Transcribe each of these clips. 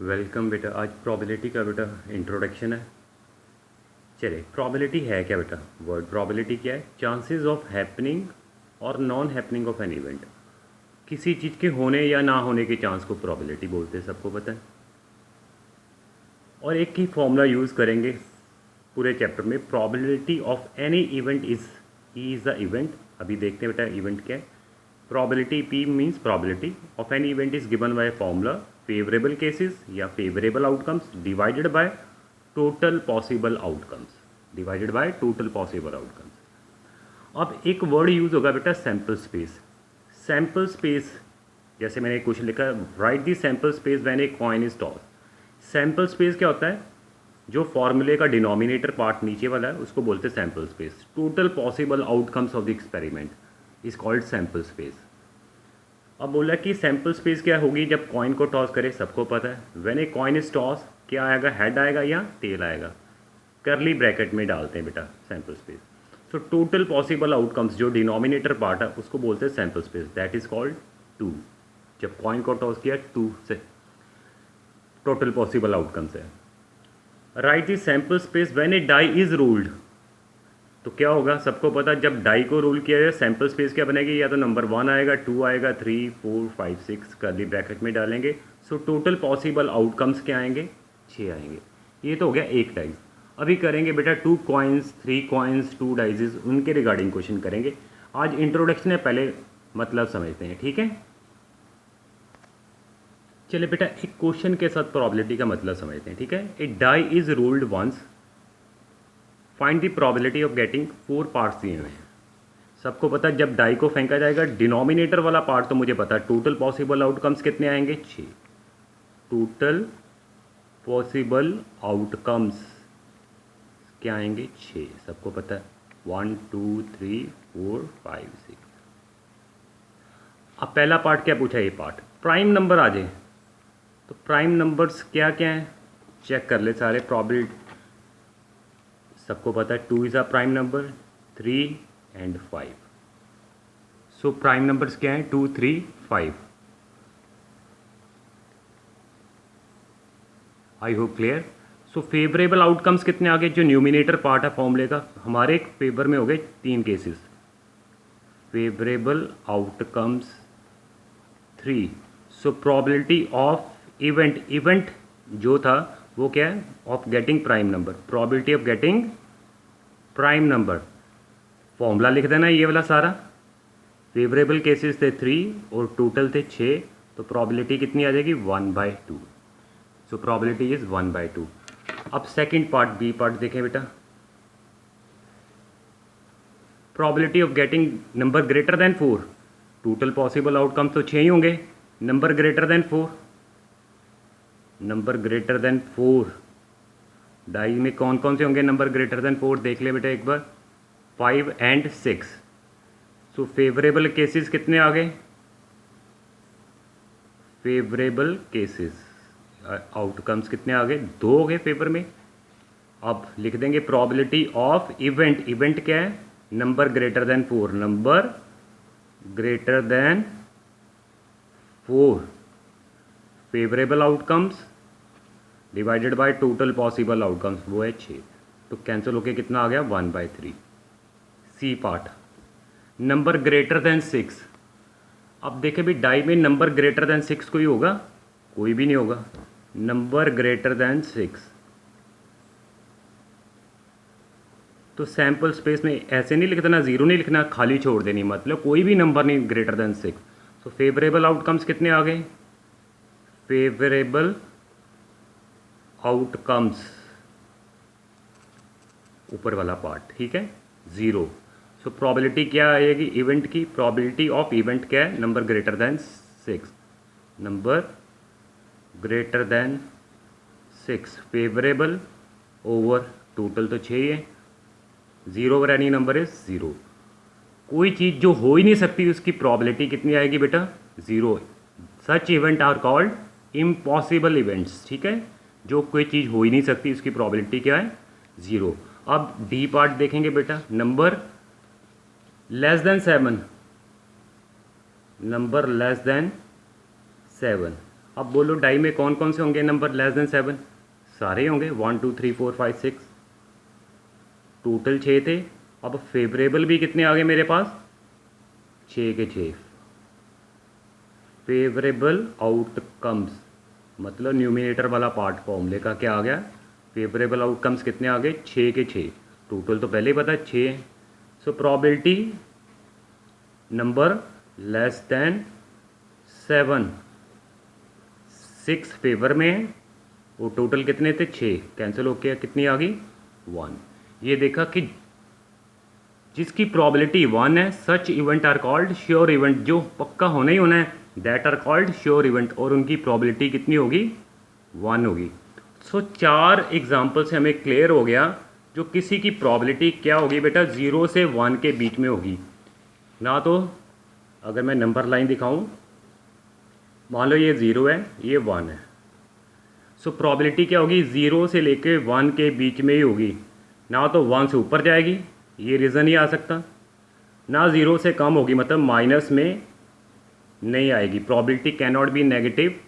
Welcome बेटा। आज probability का बेटा इंट्रोडक्शन है। चलिए, प्रोबेबिलिटी है क्या बेटा? वर्ड प्रोबेबिलिटी क्या है? चांसेस ऑफ हैपनिंग और non happening of an event. किसी चीज़ के होने या ना होने के चांस को प्रोबेबिलिटी बोलते हैं, सबको पता है। और एक ही फॉर्मूला यूज़ करेंगे पूरे चैप्टर में। Probability of any event is the event. अभी देखते हैं बेटा इवेंट क्या है। Probability P means probability of any event is given by formula favourable cases या favourable outcomes divided by total possible outcomes. Divided by total possible outcomes. अब एक word use होगा बेटा सैम्पल स्पेस। सैम्पल स्पेस, जैसे मैंने एक question लिखा, right the sample space when a coin is toss. Sample space क्या होता है? जो फॉर्मूले का डिनोमिनेटर पार्ट नीचे वाला है उसको बोलते हैं sample space. Total possible outcomes of the experiment is called sample space. अब बोला कि सैम्पल स्पेस क्या होगी जब कॉइन को टॉस करे, सबको पता है। When a coin is toss क्या आएगा? हेड आएगा या टेल आएगा? करली ब्रैकेट में डालते हैं बेटा sample space. So total possible outcomes, जो डिनोमिनेटर पार्ट है उसको बोलते हैं sample space, that is called 2। जब कॉइन को टॉस किया 2 से टोटल पॉसिबल आउटकम्स है। Write the sample space when a die is rolled. तो क्या होगा? सबको पता, जब डाई को रूल किया जाए सैम्पल स्पेस क्या बनेगी? या तो नंबर 1 आएगा, 2 आएगा, 3 4 5 6 करली ब्रैकेट में डालेंगे। सो टोटल पॉसिबल आउटकम्स क्या आएंगे? 6 आएंगे। ये तो हो गया एक डाइज। अभी करेंगे बेटा 2 कॉइन्स, 3 कॉइन्स, 2 डाइजेस, उनके रिगार्डिंग क्वेश्चन करेंगे। आज इंट्रोडक्शन है, पहले मतलब समझते हैं, ठीक है। चलिए बेटा एक क्वेश्चन के साथ प्रोबेबिलिटी का मतलब समझते हैं, ठीक है। A die is rolled once, find the probability of getting 4 parts दिए हुए हैं। सबको पता है जब डाई को फेंका जाएगा, डिनोमिनेटर वाला पार्ट तो मुझे पता है, टोटल पॉसिबल आउटकम्स कितने आएंगे? 6। टोटल पॉसिबल आउटकम्स क्या आएंगे? 6, सबको पता है। 1 2 3 4 5 6। अब पहला पार्ट क्या पूछा? ये पार्ट प्राइम नंबर आ जाए तो प्राइम नंबर्स क्या क्या हैं चेक कर ले सारे। प्रोबेबिलिटी सबको पता है, 2 is a prime number, 3 and 5। So prime numbers क्या हैं? 2 3 5। आई hope clear. So favourable outcomes कितने आ गए? जो न्यूमिनेटर पार्ट है फॉर्मूले का, हमारे फेवर में हो गए 3 cases. Favourable outcomes 3। So probability of event जो था वो क्या है? Of getting prime number. Probability of getting prime number, formula लिख देना ये वाला सारा। फेवरेबल केसेस थे 3 और टोटल थे 6, तो प्रोबेबिलिटी कितनी आ जाएगी? 1/2। So probability is 1/2। अब सेकंड पार्ट, बी पार्ट देखें बेटा। Probability of getting number greater than 4। Total possible outcome तो 6 ही होंगे। Number greater than 4, number greater than 4 die में कौन कौन से होंगे नंबर ग्रेटर देन 4? देख ले बेटा एक बार, 5 एंड 6। सो फेवरेबल केसेस कितने आ गए? फेवरेबल केसेस आउटकम्स कितने आ गए? 2 हो गए फेवर में। अब लिख देंगे प्रोबेबिलिटी ऑफ इवेंट क्या है? Number greater than 4, number greater than 4 favourable outcomes divided by total possible outcomes, वो है 6। तो कैंसिल होके कितना आ गया? 1/3। C part, number greater than 6। अब देखें भी डाई में नंबर ग्रेटर देन 6 कोई होगा? कोई भी नहीं होगा। नंबर ग्रेटर देन 6, तो सैम्पल स्पेस में ऐसे नहीं लिख देना, 0 नहीं लिखना, खाली छोड़ देनी, मतलब कोई भी नंबर नहीं ग्रेटर देन 6। तो फेवरेबल आउटकम्स कितने आ गए? फेवरेबल आउटकम्स ऊपर वाला पार्ट, ठीक है, 0। सो प्रोबेबिलिटी क्या आएगी इवेंट की? प्रोबेबिलिटी ऑफ इवेंट क्या है? Number greater than 6, number greater than 6 favourable over total तो 6 ही है, 0 ओवर एनी नंबर इज 0। कोई चीज़ जो हो ही नहीं सकती उसकी प्रोबेबिलिटी कितनी आएगी बेटा? 0। Such event are called impossible events, ठीक है। जो कोई चीज़ हो ही नहीं सकती उसकी प्रोबेबिलिटी क्या है? 0। अब डी पार्ट देखेंगे बेटा, number less than 7, number less than 7। अब बोलो डाई में कौन कौन से होंगे नंबर लेस देन 7? सारे होंगे, 1 2 3 4 5 6, टोटल 6 थे। अब फेवरेबल भी कितने आ गए मेरे पास? 6 के 6। फेवरेबल आउटकम्स मतलब न्यूमिनेटर वाला पार्ट फॉर्मूले का क्या आ गया? फेवरेबल आउटकम्स कितने आ गए? 6 के 6। टोटल तो पहले ही पता है 6 है। So probability number less than 7, 6 favour में है, वो टोटल कितने थे? 6, कैंसिल होके कितनी आ गई? 1। ये देखा कि जिसकी प्रोबेबिलिटी 1 है such event are called sure event, जो पक्का होना ही होना है that are called sure event, और उनकी प्रोबेबिलिटी कितनी होगी? 1 होगी। सो 4 एग्जाम्पल से हमें क्लियर हो गया जो किसी की प्रोबेबिलिटी क्या होगी बेटा? 0 से 1 के बीच में होगी ना। तो अगर मैं नंबर लाइन दिखाऊं, मान लो ये 0 है, ये 1 है, सो प्रोबेबिलिटी क्या होगी? 0 से लेके 1 के बीच में ही होगी ना। तो 1 से ऊपर जाएगी, ये रीज़न ही आ सकता ना। 0 से कम होगी मतलब माइनस में नहीं आएगी। Probability can not be negative.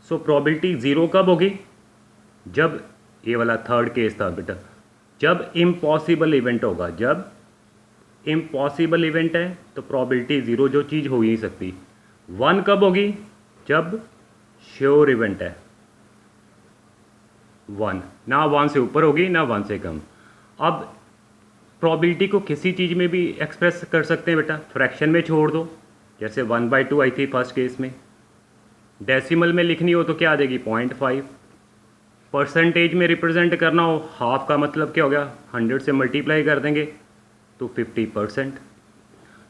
So probability 0 कब होगी? जब ये वाला थर्ड केस था बेटा, जब इम्पॉसिबल इवेंट होगा। जब इम्पॉसिबल इवेंट है तो प्रोबेबिलिटी 0, जो चीज़ हो ही नहीं सकती। 1 कब होगी? जब श्योर इवेंट है 1, ना 1 से ऊपर होगी ना 1 से कम। अब प्रोबेबिलिटी को किसी चीज़ में भी एक्सप्रेस कर सकते हैं बेटा, फ्रैक्शन में छोड़ दो, जैसे 1/2 आई थी फर्स्ट केस में। डेसिमल में लिखनी हो तो क्या आ जाएगी? 0.5। परसेंटेज में रिप्रेजेंट करना हो, हाफ का मतलब क्या हो गया? 100 से मल्टीप्लाई कर देंगे तो 50%।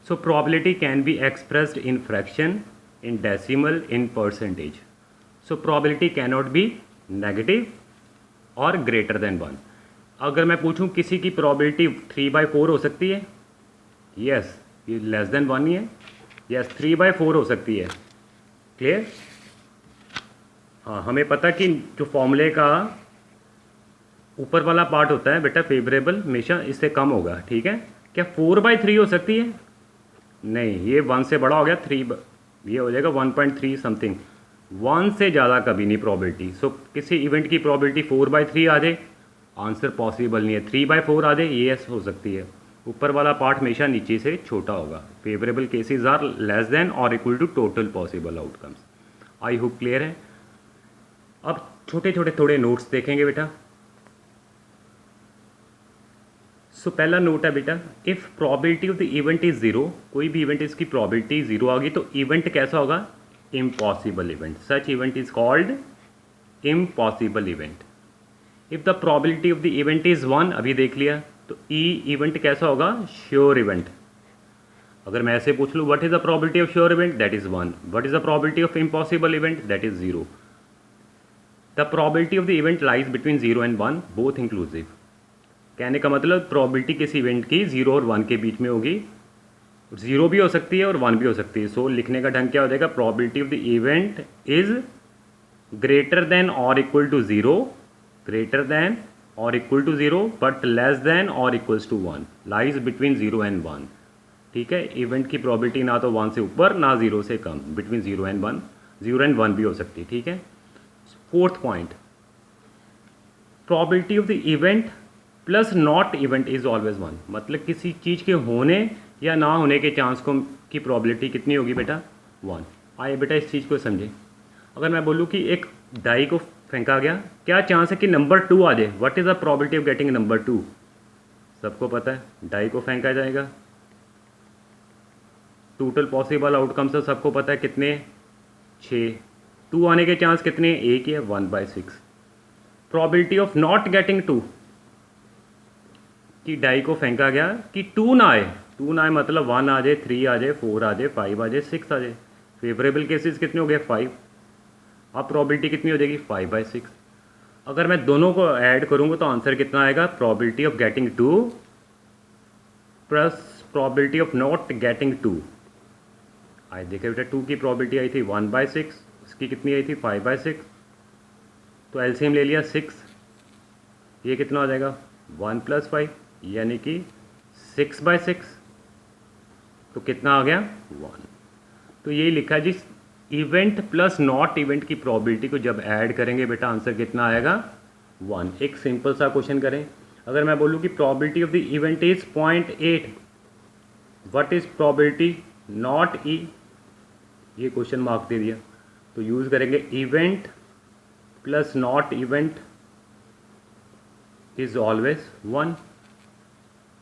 So probability can be expressed in fraction, in decimal, in percentage. So probability can not be negative और ग्रेटर देन 1। अगर मैं पूछूं किसी की प्रोबेबिलिटी 3/4 हो सकती है? यस, ये लेस देन 1 ही है। यस, 3/4 हो सकती है। क्लियर? हाँ, हमें पता कि जो फॉर्मूले का ऊपर वाला पार्ट होता है बेटा फेवरेबल, हमेशा इससे कम होगा। ठीक है? क्या 4/3 हो सकती है? नहीं, ये 1 से बड़ा हो गया। 3 ये हो जाएगा 1.3 समथिंग। 1 से ज़्यादा कभी नहीं प्रोबेबिलिटी। सो किसी इवेंट की प्रोबेबिलिटी 4/3 आ जाए, आंसर पॉसिबल नहीं है। 3/4 आ जाए, ये हो सकती है। ऊपर वाला पार्ट हमेशा नीचे से छोटा होगा। Favourable cases are less than और equal to total possible outcomes. I hope clear है। अब छोटे छोटे थोड़े नोट्स देखेंगे बेटा। सो पहला नोट है बेटा, if probability of the event is 0, कोई भी इवेंट इसकी प्रोबेबिलिटी 0 आ गई तो इवेंट कैसा होगा? Impossible event. Such event is called impossible event. If the probability of the event is 1, अभी देख लिया, तो ई इवेंट कैसा होगा? Sure event. अगर मैं ऐसे पूछ लूँ what is the probability of sure event? That is 1। What is the probability of impossible event? That is 0। The probability of the event lies between 0 and 1 both inclusive. कहने का मतलब प्रोबेबिलिटी किसी event की 0 और 1 के बीच में होगी। 0 भी हो सकती है और 1 भी हो सकती है। सो लिखने का ढंग क्या हो जाएगा? Probability of the event is greater than और इक्वल टू 0, ग्रेटर देन और equal to 0 but less than और equals to 1, lies between 0 and 1। ठीक है? इवेंट की प्रोबेबिलिटी ना तो 1 से ऊपर ना 0 से कम, बिटवीन 0 एंड 1। 0 एंड 1 भी हो सकती है। ठीक है? Fourth point, probability of the event plus not event is always 1। मतलब किसी चीज़ के होने या ना होने के चांस को की प्रोबेबिलिटी कितनी होगी बेटा? 1। आइए बेटा इस चीज़ को समझें। अगर मैं बोलूँ कि एक डाई को फेंका गया, क्या चांस है कि नंबर 2 आ जाए? What is the probability of getting number 2? सबको पता है, डाई को फेंका जाएगा, टोटल पॉसिबल आउटकम्स तो सबको पता है कितने? 6। 2 आने के चांस कितने? 1 ही है, 1/6। प्रोबेबिलिटी ऑफ नॉट गेटिंग 2, कि डाई को फेंका गया कि 2 ना आए। 2 ना आए मतलब 1 आ जाए, 3 आ जाए, 4 आ जाए, 5 आ जाए, 6 आ जाए। फेवरेबल केसेस कितने हो गए? 5। अब प्रोबेबिलिटी कितनी हो जाएगी? 5/6। अगर मैं दोनों को ऐड करूँगा तो आंसर कितना आएगा? Probability of getting 2 plus probability of not getting 2। आए देखिए बेटा, 2 की प्रोबेबिलिटी आई थी 1/6, इसकी कितनी आई थी? 5/6। तो एलसीएम ले लिया 6, ये कितना हो जाएगा? 1 + 5 यानी कि 6/6। तो कितना आ गया? 1। तो यही लिखा जी, इवेंट प्लस नॉट इवेंट की प्रोबेबिलिटी को जब ऐड करेंगे बेटा आंसर कितना आएगा 1। एक सिंपल सा क्वेश्चन करें, अगर मैं बोलूँ कि probability of the event is 0.8, what is probability not E, ये क्वेश्चन मार्क दे दिया, तो यूज़ करेंगे event plus not event is always 1।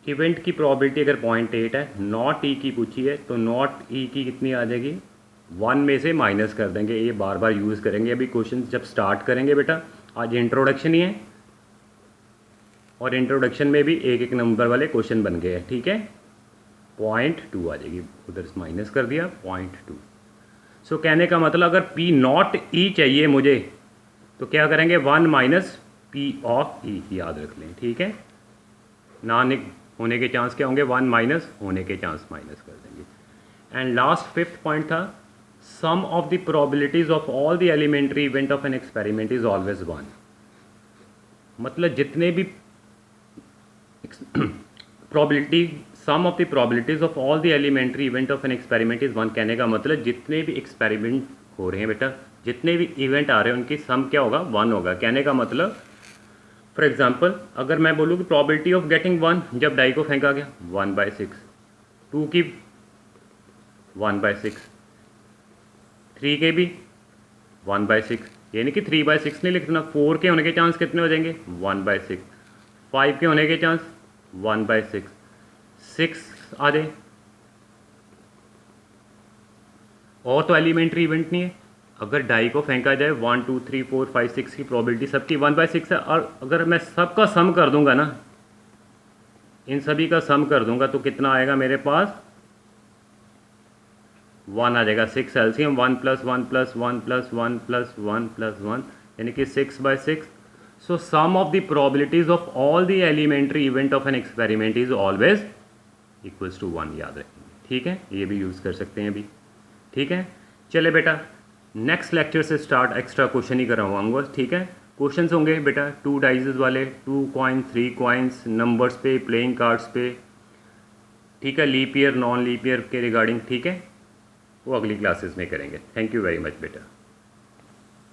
Event की प्रोबेबिलिटी अगर 0.8 है, नॉट ई की पूछी है, तो नॉट ई की कितनी आ जाएगी 1 में से माइनस कर देंगे। ये बार बार यूज़ करेंगे। अभी क्वेश्चन जब स्टार्ट करेंगे बेटा, आज इंट्रोडक्शन ही है और इंट्रोडक्शन में भी एक एक नंबर वाले क्वेश्चन बन गए हैं, ठीक है। 0.2 आ जाएगी, उधर से माइनस कर दिया 0.2। सो कहने का मतलब अगर पी नॉट ई चाहिए मुझे तो क्या करेंगे 1 माइनस पी ऑफ ई, याद रख लें, ठीक है। ना होने के चांस क्या होंगे 1 माइनस होने के चांस माइनस कर देंगे। एंड लास्ट फिफ्थ पॉइंट था sum of the probabilities of all the elementary event of an experiment is always 1। मतलब जितने भी probability sum of the probabilities of all the elementary event of an experiment is 1। कहने का मतलब जितने भी experiment हो रहे हैं बेटा, जितने भी इवेंट आ रहे हैं उनकी सम क्या होगा 1 होगा। कहने का मतलब फॉर एग्जाम्पल अगर मैं बोलूँ कि प्रोबेबिलिटी ऑफ गेटिंग 1 जब डाई को फेंका गया 1/6, 2 की 1/6, 3 के भी 1/6, यानी कि 3/6 नहीं लिखना। 4 के होने के चांस कितने हो जाएंगे 1/6, 5 के होने के चांस 1/6, 6 आ जाए। और तो एलिमेंट्री इवेंट नहीं है। अगर डाई को फेंका जाए 1 2 3 4 5 6 की प्रोबेबिलिटी सबकी 1/6 है, और अगर मैं सबका सम कर दूंगा ना, इन सभी का सम कर दूंगा तो कितना आएगा मेरे पास 1 आ जाएगा। 6 एलसीएम 1 + 1 + 1 + 1 + 1 + 1 यानी कि 6/6। So sum of the probabilities of all the elementary event of an experiment is always equals to 1, याद रखेंगे, ठीक है। ये भी यूज़ कर सकते हैं अभी, ठीक है। चले बेटा नेक्स्ट लेक्चर से स्टार्ट एक्स्ट्रा क्वेश्चन ही करवाऊंगा, ठीक है। क्वेश्चंस होंगे बेटा 2 डाइजेस वाले, 2 कॉइन्स 3 कॉइन्स, नंबर्स पे, प्लेइंग कार्ड्स पे, ठीक है। Leap year non leap year के रिगार्डिंग, ठीक है, वो अगली क्लासेस में करेंगे। थैंक यू वेरी मच बेटा।